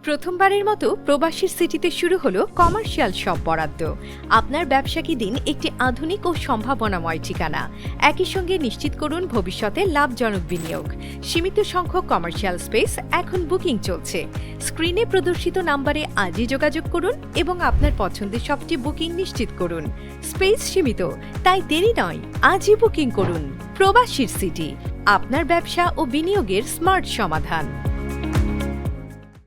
প্রথমবারের মতো প্রবাসীর সিটিতে শুরু হলো কমার্শিয়াল শপ বরাদ্দ। আপনার ব্যবসাকে দিন একটি আধুনিক ও সম্ভাবনাময় ঠিকানা। একই সঙ্গে নিশ্চিত করুন ভবিষ্যতে লাভজনক বিনিয়োগ। সীমিত সংখ্যক কমার্শিয়াল স্পেস এখন বুকিং চলছে। স্ক্রিনে প্রদর্শিত নাম্বারে আজই যোগাযোগ করুন এবং আপনার পছন্দের শপটি বুকিং নিশ্চিত করুন। স্পেস সীমিত, তাই দেরি নয়, আজই বুকিং করুন। প্রবাসীর সিটি, আপনার ব্যবসা ও বিনিয়োগের স্মার্ট সমাধান।